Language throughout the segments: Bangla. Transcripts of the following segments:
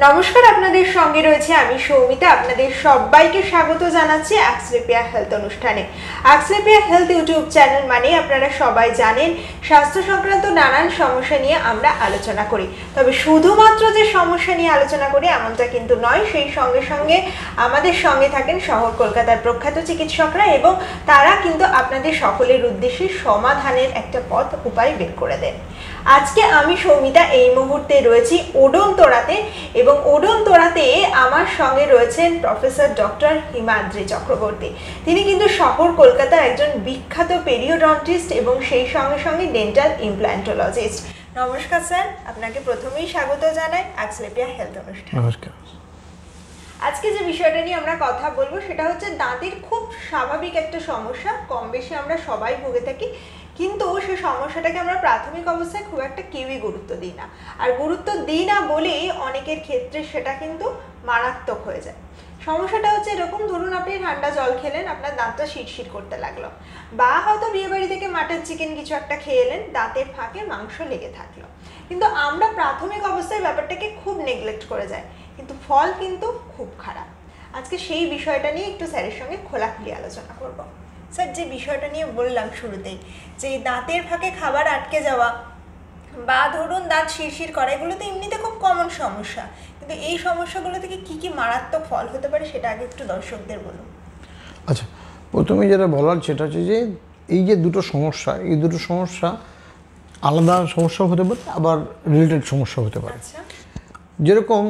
নমস্কার, আপনাদের সঙ্গে রয়েছে আমি সৌমিতা। আপনাদের সবাইকে স্বাগত জানাচ্ছি অ্যাক্সলেপিয়া হেলথ অনুষ্ঠানে। অ্যাক্সলেপিয়া হেলথ ইউটিউব চ্যানেল মানে আপনারা সবাই জানেন স্বাস্থ্য সংক্রান্ত নানান সমস্যা নিয়ে আমরা আলোচনা করি। তবে শুধুমাত্র যে সমস্যা নিয়ে আলোচনা করি এমনটা কিন্তু নয়, সেই সঙ্গে সঙ্গে আমাদের সঙ্গে থাকেন শহর কলকাতার প্রখ্যাত চিকিৎসকরা এবং তারা কিন্তু আপনাদের সকলের উদ্দেশ্যে সমাধানের একটা পথ উপায় বের করে দেন। আজকে আমি সৌমিতা এই মুহূর্তে রয়েছি ওডনতোড়াতে এবং ওডনতোড়াতে আমার সঙ্গে রয়েছেন প্রফেসর ডক্টর হিমাদ্রি চক্রবর্তী। তিনি কিন্তু শহর কলকাতার একজন বিখ্যাত পেরিওডন্টিস্ট এবং সেই সঙ্গে সঙ্গে ডেন্টাল ইমপ্ল্যান্টোলজিস্ট। নমস্কার স্যার, আপনাকে প্রথমেই স্বাগত জানাই অ্যাক্সলেপিয়া হেলথ অনুষ্ঠানে। নমস্কার। আজকে যে বিষয়টা নিয়ে আমরা কথা বলবো সেটা হচ্ছে দাঁতের খুব স্বাভাবিক একটা সমস্যা, কম বেশি আমরা সবাই ভুগে থাকি, কিন্তু সেই সমস্যাটাকে আমরা প্রাথমিক অবস্থায় খুব একটা কেউই গুরুত্ব দিই না। আর গুরুত্ব দিই না বলেই অনেকের ক্ষেত্রে সেটা কিন্তু মারাত্মক হয়ে যায়। সমস্যাটা হচ্ছে এরকম, ধরুন আপনি ঠান্ডা জল খেলেন, আপনার দাঁতটা শিরশির করতে লাগলো, বা হয়তো বিয়েবাড়ি থেকে মাটন চিকেন কিছু একটা খেয়ে এলেন, দাঁতের ফাঁকে মাংস লেগে থাকলো। কিন্তু আমরা প্রাথমিক অবস্থায় ব্যাপারটাকে খুব নেগলেক্ট করে যাই, কিন্তু ফল কিন্তু খুব খারাপ। আজকে সেই বিষয়টা নিয়ে একটু স্যারের সঙ্গে খোলাখুলি আলোচনা করব। স্যার, যে বিষয়টা নিয়ে বললাম শুরুতেই, যে দাঁতের ফাঁকে খাবার আটকে যাওয়া বা ধরুন দাঁত শিরশির করা, এগুলো তো এমনিতে খুব কমন সমস্যা, কিন্তু এই সমস্যাগুলো থেকে কি কি মারাত্মক ফল হতে পারে সেটা আগে একটু দর্শকদের বলুন। আচ্ছা, প্রথমে যেটা বলার সেটা হচ্ছে যে এই যে দুটো সমস্যা, এই দুটো সমস্যা আলাদা সমস্যা হতে পারে, আবার রিলেটেড সমস্যা হতে পারে। যেরকম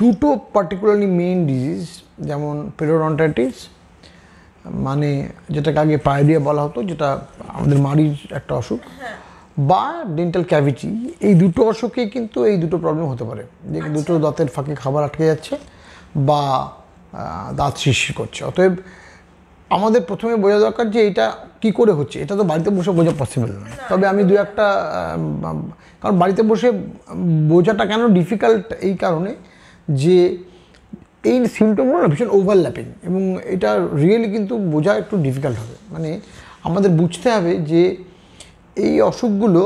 দুটো পার্টিকুলারলি মেইন ডিজিজ, যেমন পেরিওডন্টাইটিস মানে যেটাকে আগে পায়োডিয়া বলা হতো, যেটা আমাদের মাড়ির একটা অসুখ, বা ডেন্টাল ক্যাভিটি, এই দুটো অসুখে কিন্তু এই দুটো প্রবলেম হতে পারে, যে দুটো দাঁতের ফাঁকে খাবার আটকে যাচ্ছে বা দাঁত শিরশির করছে। অতএব আমাদের প্রথমে বোঝা দরকার যে এটা কি করে হচ্ছে। এটা তো বাড়িতে বসে বোঝা পসিবল নয়, তবে আমি দু একটা, কারণ বাড়িতে বসে বোঝাটা কেন ডিফিকাল্ট, এই কারণে যে এই সিমটমগুলো না ভীষণ ওভারল্যাপিং এবং এটা রিয়েলি কিন্তু বোঝা একটু ডিফিকাল্ট হবে। মানে আমাদের বুঝতে হবে যে এই অসুখগুলো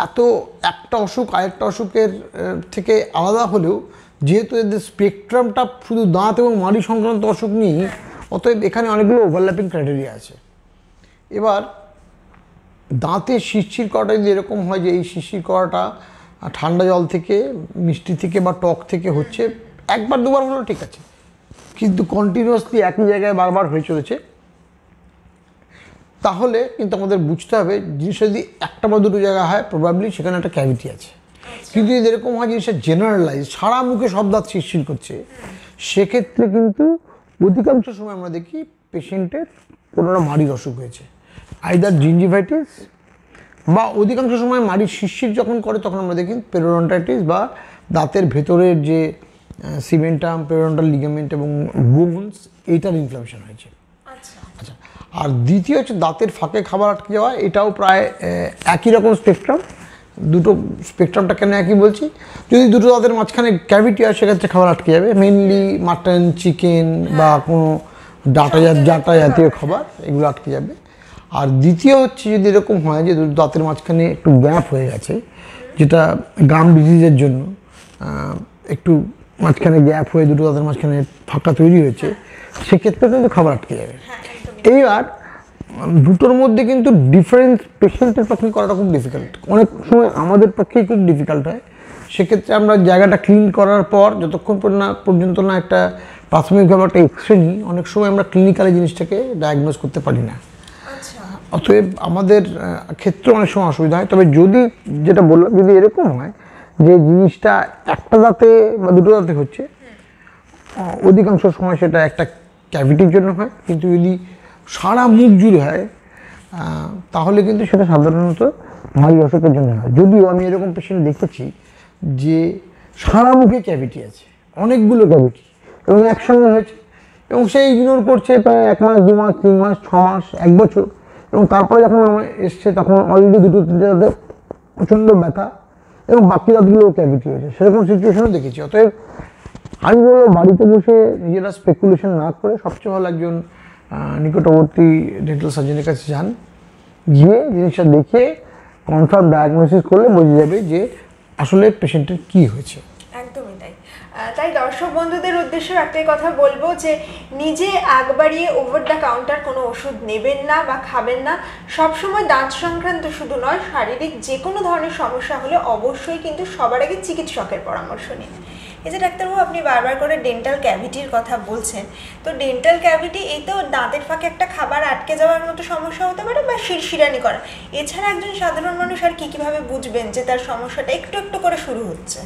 এত একটা অসুখ আরেকটা অসুখের থেকে আলাদা হলেও যেহেতু এদের স্পেকট্রামটা শুধু দাঁত এবং মাড়ি সংক্রান্ত অসুখ নিয়েই, অতএব এখানে অনেকগুলো ওভারল্যাপিং ক্রাইটেরিয়া আছে। এবার দাঁতে শিরশির করাটা যদি এরকম হয় যে এই শিরশির করাটা ঠান্ডা জল থেকে, মিষ্টি থেকে বা টক থেকে হচ্ছে, একবার দুবার হলেও ঠিক আছে, কিন্তু কন্টিনিউয়াসলি একই জায়গায় বারবার হয়ে চলেছে, তাহলে কিন্তু আমাদের বুঝতে হবে জিনিসটা যদি একটা বা দুটো জায়গায় হয় প্রবাবলি সেখানে একটা ক্যাভিটি আছে। কিন্তু যদি এরকম হয় জিনিসটা জেনারেলাইজ, সারা মুখে সব দাঁত শিরশির করছে, সেক্ষেত্রে কিন্তু অধিকাংশ সময় আমরা দেখি পেশেন্টের কোনো মাড়ির অসুখ হয়েছে, আইদার জিঞ্জিভাইটিস, বা অধিকাংশ সময় মাড়ির শিরশির যখন করে তখন আমরা দেখি পেরিওডন্টাইটিস বা দাঁতের ভেতরের যে সিমেন্টাম, পেরিওডন্টাল লিগামেন্ট এবং বোনস, এইটার ইনফ্লামেশন হয়েছে। আচ্ছা, আর দ্বিতীয় হচ্ছে দাঁতের ফাঁকে খাবার আটকে যাওয়া, এটাও প্রায় একই রকম স্পেকট্রাম। দুটো স্পেকট্রামটা কেন একই বলছি, যদি দুটো দাঁতের মাঝখানে ক্যাভিটি হয় সেক্ষেত্রে খাবার আটকে যাবে, মেইনলি মাটন, চিকেন বা কোনো ডাটা জাতীয় খাবার, এগুলো আটকে যাবে। আর দ্বিতীয় হচ্ছে যদি এরকম হয় যে দুটো দাঁতের মাঝখানে একটু গ্যাপ হয়ে গেছে, যেটা গাম ডিজিজের জন্য একটু মাঝখানে গ্যাপ হয়ে দুটো দাঁতের মাঝখানে ফাঁকা তৈরি হয়েছে, সেক্ষেত্রে কিন্তু খাবার আটকে যাবে। এইবার দুটোর মধ্যে কিন্তু ডিফারেন্স পেশেন্টের পক্ষে করাটা খুব ডিফিকাল্ট, অনেক সময় আমাদের পক্ষেই খুব ডিফিকাল্ট হয়। সেক্ষেত্রে আমরা জায়গাটা ক্লিন করার পর যতক্ষণ পর্যন্ত না একটা প্রাথমিকভাবে একটা এক্সরে নিই, অনেক সময় আমরা ক্লিনিক্যালি জিনিসটাকে ডায়াগনোজ করতে পারি না। অতএব আমাদের ক্ষেত্রে অনেক সময় অসুবিধা হয়। তবে যদি, যেটা বললাম, যদি এরকম হয় যে জিনিসটা একটা দাঁতে বা দুটো দাঁতে হচ্ছে, অধিকাংশ সময় সেটা একটা ক্যাভিটির জন্য হয়, কিন্তু যদি সারা মুখ জুড়ে হয় তাহলে কিন্তু সেটা সাধারণত মাড়ির অসুখের জন্য হয়। যদিও আমি এরকম পেশেন্ট দেখেছি যে সারা মুখে ক্যাভিটি আছে, অনেকগুলো ক্যাভিটি, এবং একসঙ্গে হয়েছে, এবং সে ইগনোর করছে প্রায় 1 মাস, 2 মাস, 3 মাস, 6 মাস, 1 বছর, এবং তারপরে যখন আমার এসছে তখন অলরেডি দুটো তিনটে দাঁতে প্রচণ্ড ব্যথা এবং বাকি দাঁতগুলোও ক্যাভিটি হয়েছে, সেরকম সিচুয়েশনও দেখেছি। অতএব আমি বলবো বাড়িতে বসে নিজেরা স্পেকুলেশন না করে সবচেয়ে ভালো একজন নিকটবর্তী ডেন্টাল সার্জনের কাছে যান, গিয়ে জিনিসটা দেখে কনফার্ম ডায়াগনোসিস করলে বোঝা যাবে যে আসলে পেশেন্টের কী হয়েছে। একদমই তাই। তাই দর্শক বন্ধুদের উদ্দেশ্যে একটাই কথা বলবো যে নিজে আগ বাড়িয়ে ওভার দ্য কাউন্টার কোনো ওষুধ নেবেন না বা খাবেন না। সবসময় দাঁত সংক্রান্ত শুধু নয়, শারীরিক যে কোনো ধরনের সমস্যা হলে অবশ্যই কিন্তু সবার আগে চিকিৎসকের পরামর্শ নিন। এই যে ডাক্তারবাবু আপনি বারবার করে ডেন্টাল ক্যাভিটির কথা বলছেন, তো ডেন্টাল ক্যাভিটি এই তো দাঁতের ফাঁকে একটা খাবার আটকে যাওয়ার মতো সমস্যা হতে পারে বা শিরশিরানি করা, এছাড়া একজন সাধারণ মানুষ আর কীভাবে বুঝবেন যে তার সমস্যাটা একটু একটু করে শুরু হচ্ছে?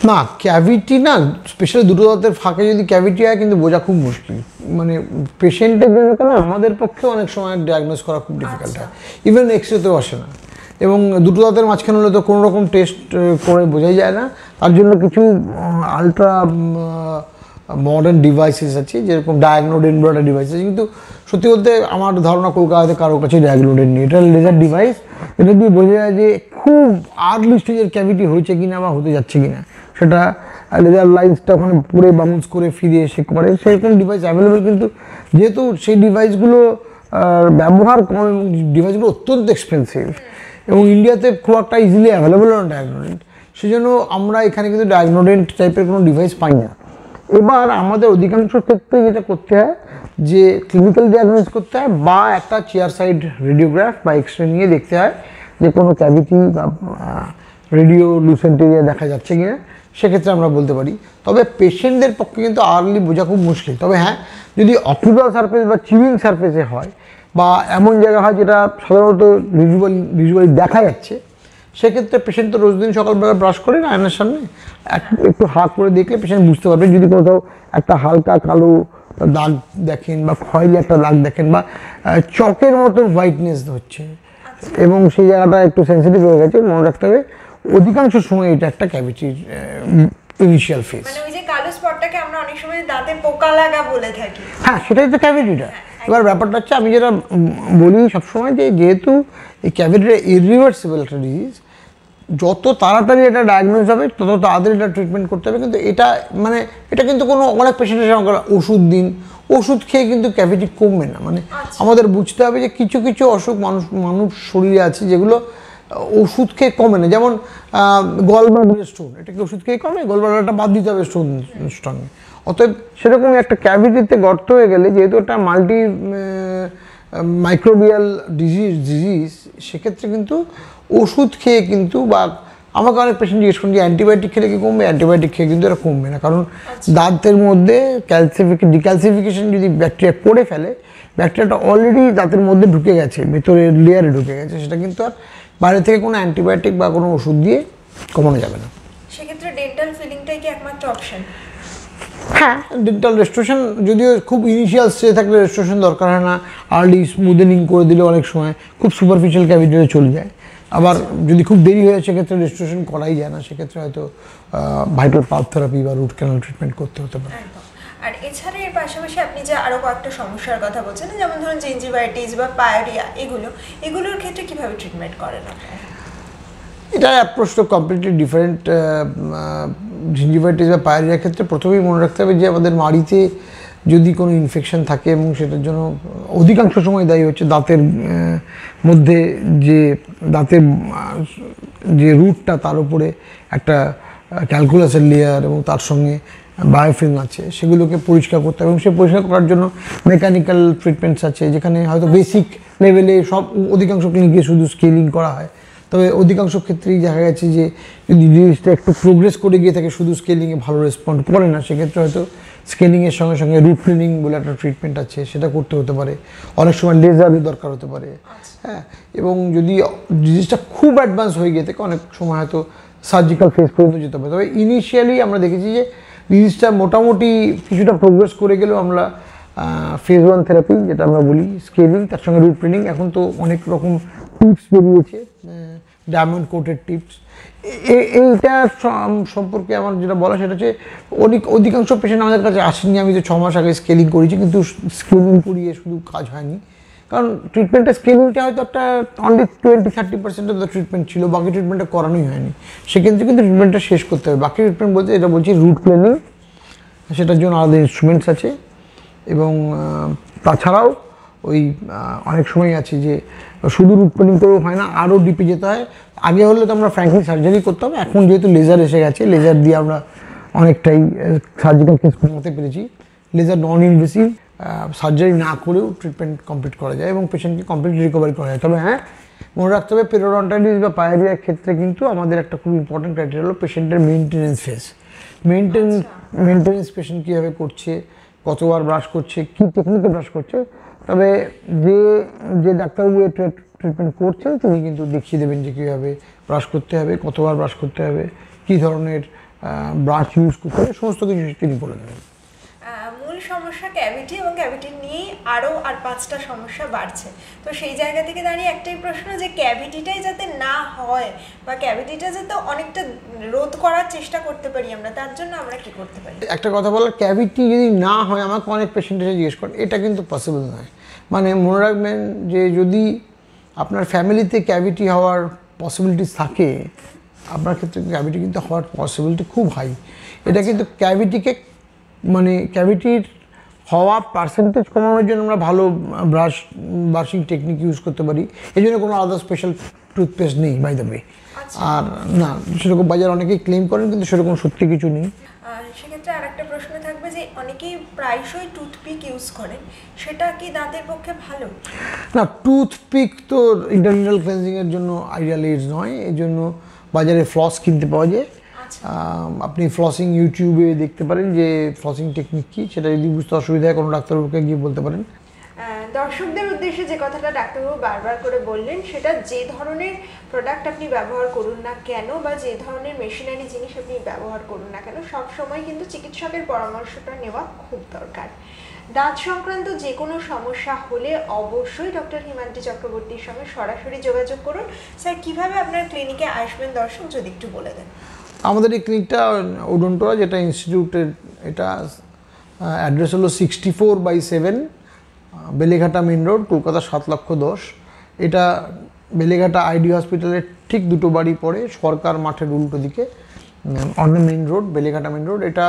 না, ক্যাভিটি না, স্পেশালি দুটো দাঁতের ফাঁকে যদি ক্যাভিটি হয় কিন্তু বোঝা খুব মুশকিল, মানে পেশেন্টের জন্য কেন আমাদের পক্ষে অনেক সময় ডায়াগনোজ করা খুব ডিফিকাল্ট হয়, ইভেন এক্সরেতেও আসে না। এবং দুটো দাঁতের মাঝখানে হলে তো কোনো রকম টেস্ট করে বোঝাই যায় না, তার জন্য কিছু আলট্রা মডার্ন ডিভাইসেস আছে, যেরকম ডায়াগনোডেন বলে একটা ডিভাইস আছে, কিন্তু সত্যি বলতে আমার ধারণা কলকাতাতে কারোর কাছে ডায়াগনোডেন নেই। এটা লেজার ডিভাইস, এটা দিয়ে বোঝা যায় যে খুব আর্লি স্টেজের ক্যাভিটি হয়েছে কিনা বা হতে যাচ্ছে কিনা, সেটা লেজার লাইন্সটা ওখানে পুরো বাউন্স করে ফিরে এসে করে, সেরকম ডিভাইস অ্যাভেলেবেল। কিন্তু যেহেতু সেই ডিভাইসগুলো ব্যবহার কম এবং ডিভাইসগুলো অত্যন্ত এক্সপেন্সিভ এবং ইন্ডিয়াতে খুব একটা ইজিলি অ্যাভেলেবেল না ডায়াগনোডেন্ট, সেজন্য আমরা এখানে কিন্তু ডায়াগনোডেন্ট টাইপের কোনো ডিভাইস পাই না। এবার আমাদের অধিকাংশ ক্ষেত্রে যেটা করতে হয় যে ক্লিনিক্যাল ডায়াগনোস করতে হয় বা একটা চেয়ার সাইড রেডিওগ্রাফ বা এক্সরে নিয়ে দেখতে হয় যে কোনো ক্যাভিটি বা রেডিও লুসেন্ট এরিয়া দেখা যাচ্ছে কিনা, সেক্ষেত্রে আমরা বলতে পারি। তবে পেশেন্টদের পক্ষে কিন্তু আর্লি বোঝা খুব মুশকিল। তবে হ্যাঁ, যদি অক্লুজাল সারফেস বা চিউইং সারফেসে হয় বা এমন জায়গা হয় যেটা সাধারণত ভিজুয়ালি দেখা যাচ্ছে, সেক্ষেত্রে পেশেন্ট তো রোজ দিন সকালবেলা ব্রাশ করে না আয়নার সামনে, একটু হাত করে দেখলে পেশেন্ট বুঝতে পারবে। যদি কোথাও একটা হালকা কালো দাগ দেখেন বা খয়েরি একটা দাগ দেখেন বা চকের মতন হোয়াইটনেস হচ্ছে এবং সেই জায়গাটা একটু সেন্সিটিভ হয়ে গেছে, মনে রাখতে হবে অধিকাংশ সময় এটা একটা ক্যাভিটির ইনিশিয়াল ফেজ। মানে ওই যে কালো স্পটটাকে আমরা অনেক সময় দাঁতে পোকা লাগা বলে থাকি। হ্যাঁ, সেটাই তো ক্যাভিটিটা। এবার ব্যাপারটা হচ্ছে আমি যেটা বলি সবসময় যে যেহেতু এই ক্যাভিটিটা ইরিভার্সিবল একটা ডিজিজ, যত তাড়াতাড়ি এটা ডায়াগনোজ হবে তত তাড়াতাড়ি এটা ট্রিটমেন্ট করতে হবে। কিন্তু এটা মানে এটা কিন্তু কোনো অনেক পেশেন্টের সঙ্গে ওষুধ দিন, ওষুধ খেয়ে কিন্তু ক্যাভিটি কমবে না। মানে আমাদের বুঝতে হবে যে কিছু কিছু অসুখ মানুষ শরীরে আছে যেগুলো ওষুধ খেয়ে কমে না। যেমন গলব্লাডারের স্টোন, এটা কি ওষুধ খেয়ে কমে? গলব্লাডারটা বাদ দিতে হবে স্টোনে। অতএব সেরকমই একটা ক্যাভিটিতে গর্ত হয়ে গেলে, যেহেতু একটা মাল্টি মাইক্রোবিয়াল ডিজিজ, সেক্ষেত্রে কিন্তু ওষুধ খেয়ে কিন্তু বা আমাকে অনেক পেশেন্ট জিজ্ঞেস করেন যে অ্যান্টিবায়োটিক খেলে কি কমবে? অ্যান্টিবায়োটিক খেয়ে কিন্তু এটা কমবে না, কারণ দাঁতের মধ্যে ডিক্যালসিফিকেশন যদি ব্যাকটেরিয়া করে ফেলে, ব্যাকটেরিয়াটা অলরেডি দাঁতের মধ্যে ঢুকে গেছে, ভেতরের লেয়ারে ঢুকে গেছে, সেটা কিন্তু আর বাইরে থেকে কোনো অ্যান্টিবায়োটিক বা কোনো ওষুধ দিয়ে কমানো যাবে না। সেক্ষেত্রে ডেন্টাল ফিলিংটাই কি একমাত্র অপশন? হ্যাঁ, ডেন্টাল রেস্টোরেশন যদিও খুব ইনিশিয়াল স্টেজে থাকলে রেস্টোরেশন দরকার হয় না, আর্লি স্মুদেনিং করে দিলে অনেক সময় খুব সুপারফিশিয়াল ক্যাভিটিতে চলে যায়। আবার যদি খুব দেরি হয়ে যায় সেক্ষেত্রে রেস্টোরেশন করাই যায় না, সেক্ষেত্রে হয়তো ভাইটাল পালস থেরাপি বা রুট ক্যানাল ট্রিটমেন্ট করতে হতে পারে। আর এছাড়া এর পাশাপাশি আপনি যে আরও কয়েকটা সমস্যার কথা বলছেন, যেমন ধরুন জিঞ্জিভাইটিস বা পায়োরিয়া, এগুলোর ক্ষেত্রে কীভাবে ট্রিটমেন্ট করেন আপনারা? এটা অ্যাপ্রোচটা কমপ্লিটলি ডিফারেন্ট। জিঞ্জিভাইটিস বা পায়োরিয়ার ক্ষেত্রে প্রথমেই মনে রাখতে হবে যে আমাদের মাড়িতে যদি কোনো ইনফেকশন থাকে এবং সেটার জন্য অধিকাংশ সময় দায়ী হচ্ছে দাঁতের মধ্যে দাঁতের যে রুটটা, তার উপরে একটা ক্যালকুলাসের লেয়ার এবং তার সঙ্গে বায়োফিল্ম আছে, সেগুলোকে পরিষ্কার করতে হবে। এবং সে পরিষ্কার করার জন্য মেকানিক্যাল ট্রিটমেন্টস আছে, যেখানে হয়তো বেসিক লেভেলে অধিকাংশ ক্লিনিকে শুধু স্কেলিং করা হয়। তবে অধিকাংশ ক্ষেত্রেই দেখা গেছে যে যদি জিনিসটা একটু প্রোগ্রেস করে গিয়ে থাকে, শুধু স্কেলিংয়ে ভালো রেসপন্ড করে না, সেক্ষেত্রে হয়তো স্কেলিংয়ের সঙ্গে সঙ্গে রুট ক্লিনিং বলে একটা ট্রিটমেন্ট আছে, সেটা করতে হতে পারে। অনেক সময় লেজারের দরকার হতে পারে। হ্যাঁ, এবং যদি জিনিসটা খুব অ্যাডভান্স হয়ে গিয়ে থাকে, অনেক সময় হয়তো সার্জিক্যাল ফেজ পর্যন্ত যেতে পারে। তবে ইনিশিয়ালি আমরা দেখেছি যে জিনিসটা মোটামুটি কিছুটা প্রোগ্রেস করে গেলেও আমরা ফেজ 1 থেরাপি যেটা আমরা বলি স্কেলিং, তার সঙ্গে রুট ক্লিনিং, এখন তো অনেক রকম টিপস বেরিয়েছে, ডায়মন্ড কোটেড টিপস। এইটা সম্পর্কে আমার যেটা বলা সেটা হচ্ছে অধিকাংশ পেশেন্ট আমাদের কাছে আসেনি। আমি তো 6 মাস আগে স্কেলিং করেছি, কিন্তু স্কেলিং করিয়ে শুধু কাজ হয়নি, কারণ ট্রিটমেন্টের স্কেলিংটা হয়তো একটা অনলি 20-30% অফ দ্য ট্রিটমেন্ট ছিল, বাকি ট্রিটমেন্টটা করানোই হয়নি। সেক্ষেত্রে কিন্তু ট্রিটমেন্টটা শেষ করতে হবে। বাকি ট্রিটমেন্ট বলতে এটা বলছি রুট ক্লিনিং, সেটার জন্য আলাদা ইনস্ট্রুমেন্টস আছে। এবং তাছাড়াও ওই অনেক সময় আছে যে শুধু রুট ক্যানিং করেও হয় না, আরও ডিপে যেতে হয়। আগে হলে তো আমরা ফ্র্যাঙ্কলি সার্জারি করতাম, এখন যেহেতু লেজার এসে গেছে, লেজার দিয়ে আমরা অনেকটাই সার্জিক্যাল কেস কমাতে পেরেছি। লেজার নন ইনভেসিভ, সার্জারি না করেও ট্রিটমেন্ট কমপ্লিট করা যায় এবং পেশেন্টকে কমপ্লিট রিকভারি করা যায়। তবে হ্যাঁ, মনে রাখতে হবে পেরিওডন্টাইটিস বা পায়োরিয়ার ক্ষেত্রে কিন্তু আমাদের একটা খুব ইম্পর্টেন্ট ক্রাইটেরিয়া হলো পেশেন্টের মেইনটেনেন্স ফেজ। মেইনটেনেন্স পেশেন্ট কীভাবে করছে, কতবার ব্রাশ করছে, কী টেকনিকে ব্রাশ করছে। তবে যে ডাক্তারবাবু ট্রিটমেন্ট করছেন তিনি কিন্তু দেখিয়ে দেবেন যে কীভাবে ব্রাশ করতে হবে, কতবার ব্রাশ করতে হবে, কী ধরনের ব্রাশ ইউজ করতে হবে, সমস্ত কিছু তিনি বলে দেবেন। মূল সমস্যা ক্যাভিটি এবং ক্যাভিটি নিয়েই আরও 5টা সমস্যা বাড়ছে। তো সেই জায়গা থেকে দাঁড়িয়ে একটাই প্রশ্ন, যে ক্যাভিটিটাই যাতে না হয় বা ক্যাভিটিটা যাতে অনেকটা রোধ করার চেষ্টা করতে পারি আমরা, তার জন্য আমরা কি করতে পারি? একটা কথা বলার, ক্যাভিটি যদি না হয়, আমাকে অনেক পেশেন্ট এসে জিজ্ঞেস করেন, এটা কিন্তু পসিবল নয়। মানে মনে রাখবেন যে যদি আপনার ফ্যামিলিতে ক্যাভিটি হওয়ার পসিবিলিটি থাকে, আপনার ক্ষেত্রে ক্যাভিটি কিন্তু হওয়ার পসিবিলিটি খুব হাই। এটা কিন্তু ক্যাভিটির হওয়া পার্সেন্টেজ কমানোর জন্য আমরা ভালো ব্রাশিং টেকনিক ইউজ করতে পারি। এই জন্য কোনো আলাদা স্পেশাল টুথপেস্ট নেই বাই দ্য ওয়ে। আর না, সেরকম বাজার অনেকেই ক্লেম করেন, কিন্তু সেরকম সত্যি কিছু নেই। সেক্ষেত্রে আর একটা প্রশ্ন থাকবে যে অনেকেই প্রায়শই টুথপিক ইউজ করেন, সেটা কি দাঁতের পক্ষে ভালো? না, টুথপিক তো ইন্টারনাল ক্লেন্সিংয়ের জন্য আইডিয়াল এইডস নয়। এই জন্য বাজারে ফ্লস কিনতে পাওয়া যায়। আপনি ফ্লসিং ইউটিউবে দেখতে পারেন যে ফ্লসিং টেকনিক কী, সেটা যদি বুঝতে অসুবিধা হয় কোনো ডাক্তারবাবুকে গিয়ে বলতে পারেন। দর্শকদের উদ্দেশ্যে যে কথাটা ডাক্তারবাবু বারবার করে বললেন, সেটা যে ধরনের প্রোডাক্ট আপনি ব্যবহার করুন না কেন বা যে ধরনের মেশিনারি জিনিস আপনি ব্যবহার করুন না কেন, সব সময় কিন্তু চিকিৎসকের পরামর্শটা নেওয়া খুব দরকার। দাঁত সংক্রান্ত যে কোনো সমস্যা হলে অবশ্যই ডক্টর হিমাদ্রি চক্রবর্তীর সঙ্গে সরাসরি যোগাযোগ করুন। স্যার, কিভাবে আপনার ক্লিনিকে আসবেন দর্শক যদি একটু বলে দেন। আমাদের এই ক্লিনিকটা ওডন্টোরা, যেটা ইনস্টিটিউটের, এটা অ্যাড্রেস হলো 64/7 বেলেঘাটা মেন রোড, কলকাতা 7,10,000। এটা বেলেঘাটা আইডি হসপিটালের ঠিক দুটো বাড়ি পরে, সরকার মাঠের উল্টো দিকে, on the main road, Beleghata main road. এটা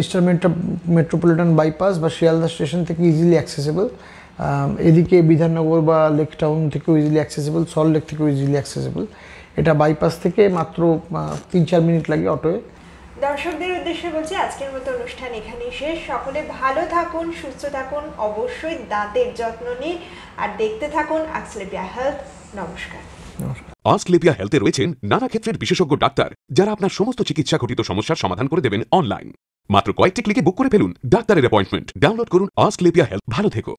ইস্টার্ন মেট্রোপলিটন বাইপাস বা শিয়ালদা স্টেশন থেকে ইজিলি অ্যাক্সেসেবল। এদিকে বিধাননগর বা লেক টাউন থেকেও ইজিলি অ্যাক্সেসেবল, সল্টলেক থেকেও ইজিলি অ্যাক্সেসেবল। এটা বাইপাস থেকে মাত্র 3-4 মিনিট লাগে অটোয়ে। দর্শকদের উদ্দেশ্যে বলছি, আজকের মতো অনুষ্ঠান এখানেই শেষ। সকলে ভালো থাকুন, সুস্থ থাকুন, অবশ্যই দাঁতের যত্ন নিন আর দেখতে থাকুন আক্সলেপিয়া হেলথ। নমস্কার। আস্কলেপিয়া হেলথে রয়েছেন নানা ক্ষেত্রের বিশেষজ্ঞ ডাক্তার, যারা আপনার সমস্ত চিকিৎসা ঘটিত সমস্যার সমাধান করে দেবেন অনলাইন। মাত্র কয়েকটি ক্লিকে বুক করে ফেলুন ডাক্তারের অ্যাপয়েন্টমেন্ট। ডাউনলোড করুন আস্কলেপিয়া হেলথ। ভালো থেকো।